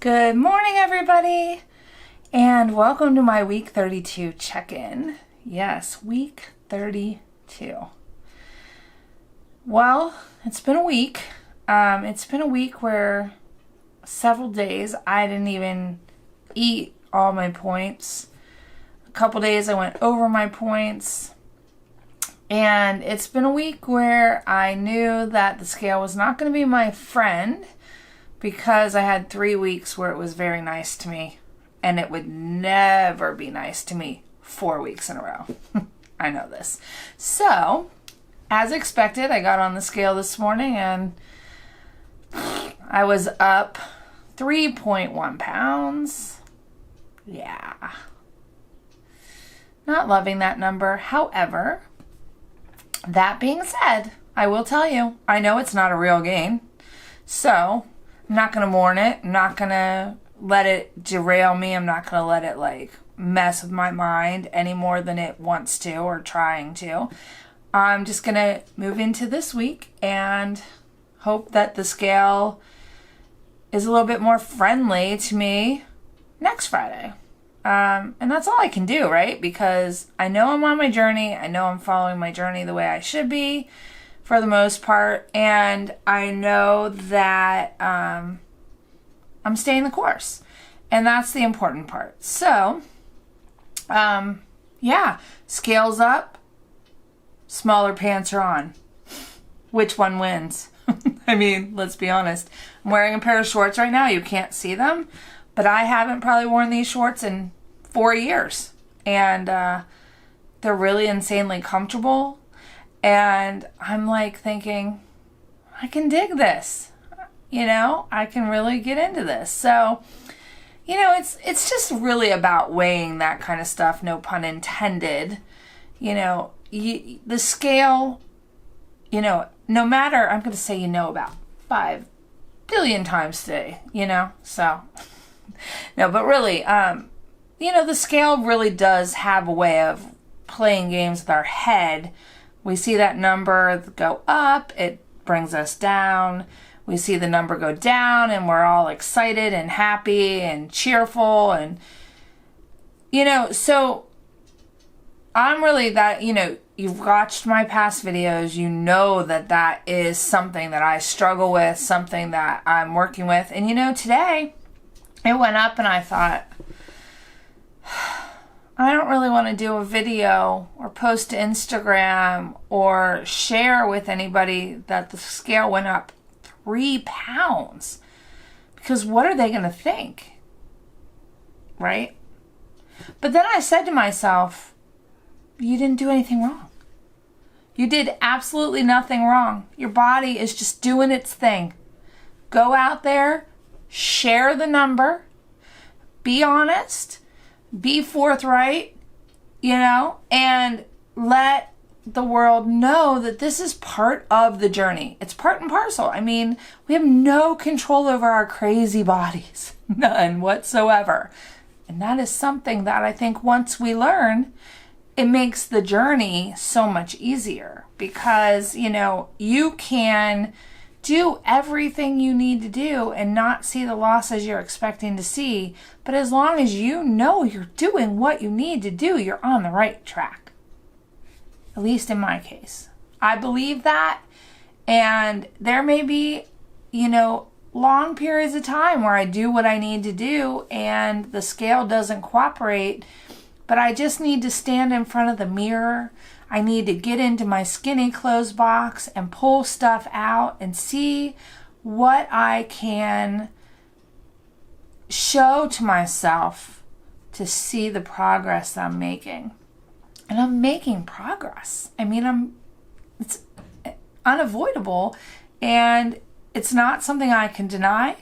Good morning, everybody, and welcome to my week 32 check-in. Yes, week 32. Well, it's been a week. It's been a week where several days I didn't even eat all my points. A couple days I went over my points. And it's been a week where I knew that the scale was not going to be my friend, because I had 3 weeks where it was very nice to me, and it would never be nice to me 4 weeks in a row. I know this. So, as expected, I got on the scale this morning and I was up 3.1 pounds. Yeah. Not loving that number. However, that being said, I will tell you, I know it's not a real gain. So, I'm not going to mourn it. I'm not going to let it derail me. I'm not going to let it mess with my mind any more than it wants to or trying to. I'm just going to move into this week and hope that the scale is a little bit more friendly to me next Friday. And that's all I can do, right? Because I know I'm on my journey. I know I'm following my journey the way I should be, for the most part, and I know that I'm staying the course, and that's the important part. So, yeah, scales up, smaller pants are on. Which one wins? I mean, let's be honest. I'm wearing a pair of shorts right now. You can't see them, but I haven't probably worn these shorts in 4 years, and they're really insanely comfortable. And I'm thinking, I can dig this, I can really get into this. So, it's just really about weighing that kind of stuff, no pun intended. The scale, no matter, I'm going to say, about 5 billion times today, so, no, but really, the scale really does have a way of playing games with our head. We see that number go up, it brings us down. We see the number go down and we're all excited and happy and cheerful. And, so I'm really that, you've watched my past videos, that is something that I struggle with, something that I'm working with. And, today it went up and I thought, I don't really want to do a video or post to Instagram or share with anybody that the scale went up 3 pounds. Because what are they going to think? Right? But then I said to myself, you didn't do anything wrong. You did absolutely nothing wrong. Your body is just doing its thing. Go out there, share the number, be honest, be forthright, and let the world know that this is part of the journey. It's part and parcel. I mean, we have no control over our crazy bodies. None whatsoever. And that is something that I think once we learn, it makes the journey so much easier. Because, you can do everything you need to do and not see the losses you're expecting to see. But as long as you know you're doing what you need to do, you're on the right track. At least in my case. I believe that. And there may be, long periods of time where I do what I need to do and the scale doesn't cooperate. But I just need to stand in front of the mirror. I need to get into my skinny clothes box and pull stuff out and see what I can show to myself to see the progress I'm making. And I'm making progress. I mean, it's unavoidable, and it's not something I can deny,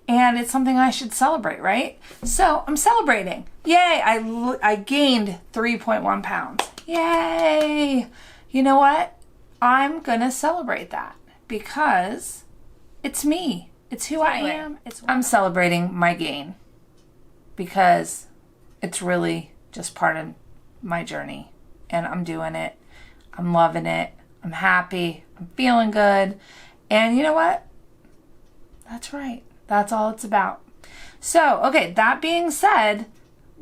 and it's something I should celebrate, right? So I'm celebrating. Yay, I gained 3.1 pounds. Yay! You know what? I'm gonna celebrate that because it's me. It's who I am. I'm celebrating my gain because it's really just part of my journey, and I'm doing it. I'm loving it. I'm happy. I'm feeling good. And you know what? That's right. That's all it's about. So, okay, that being said,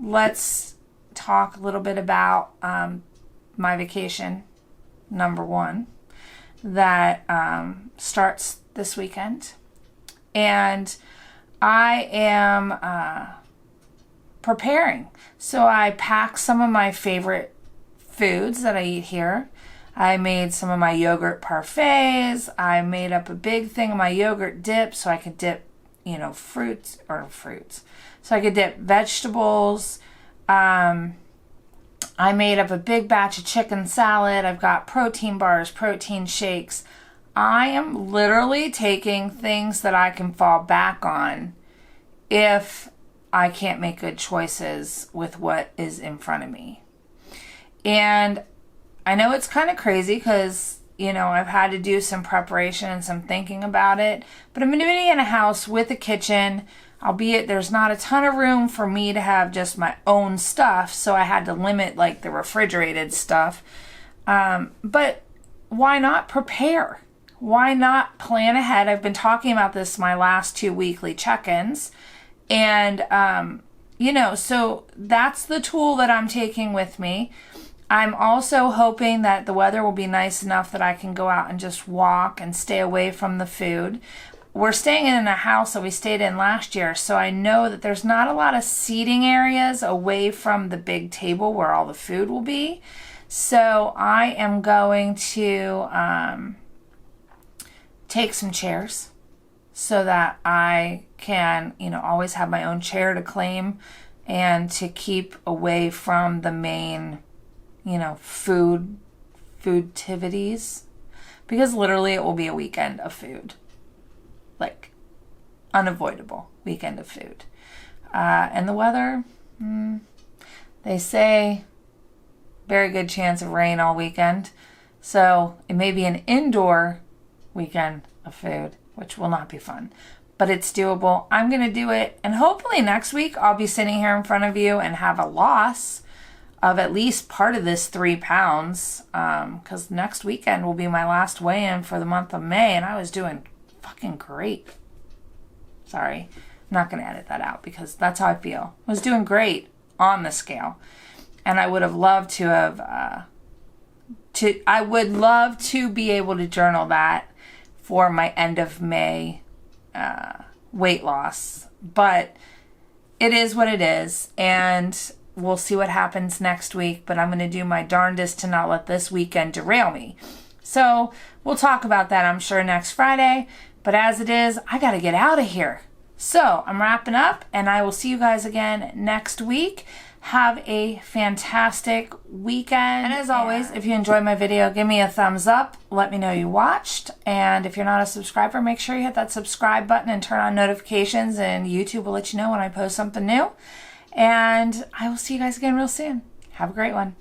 let's talk a little bit about my vacation, number one, that starts this weekend. And I am preparing. So I packed some of my favorite foods that I eat here. I made some of my yogurt parfaits. I made up a big thing of my yogurt dip so I could dip, fruits. So I could dip vegetables. I made up a big batch of chicken salad. I've got protein bars, protein shakes. I am literally taking things that I can fall back on if I can't make good choices with what is in front of me. And I know it's kind of crazy because, I've had to do some preparation and some thinking about it, but I'm going to be in a house with a kitchen, albeit there's not a ton of room for me to have just my own stuff, so I had to limit like the refrigerated stuff. But why not prepare? Why not plan ahead? I've been talking about this my last 2 weekly check-ins, and so that's the tool that I'm taking with me. I'm also hoping that the weather will be nice enough that I can go out and just walk and stay away from the food. We're staying in a house that we stayed in last year, so I know that there's not a lot of seating areas away from the big table where all the food will be. So I am going to take some chairs so that I can, always have my own chair to claim and to keep away from the main foodtivities, because literally it will be a weekend of food, like unavoidable weekend of food. And the weather, they say very good chance of rain all weekend, so it may be an indoor weekend of food, which will not be fun, but it's doable. I'm going to do it, and hopefully next week I'll be sitting here in front of you and have a loss of at least part of this 3 pounds, because next weekend will be my last weigh-in for the month of May, and I was doing fucking great. Sorry, I'm not going to edit that out because that's how I feel. I was doing great on the scale, and I would have loved to have, I would love to be able to journal that for my end of May weight loss, but it is what it is, and we'll see what happens next week, but I'm going to do my darndest to not let this weekend derail me. So we'll talk about that, I'm sure, next Friday. But as it is, I got to get out of here. So I'm wrapping up, and I will see you guys again next week. Have a fantastic weekend. And as always, if you enjoyed my video, give me a thumbs up. Let me know you watched. And if you're not a subscriber, make sure you hit that subscribe button and turn on notifications, and YouTube will let you know when I post something new. And I will see you guys again real soon. Have a great one.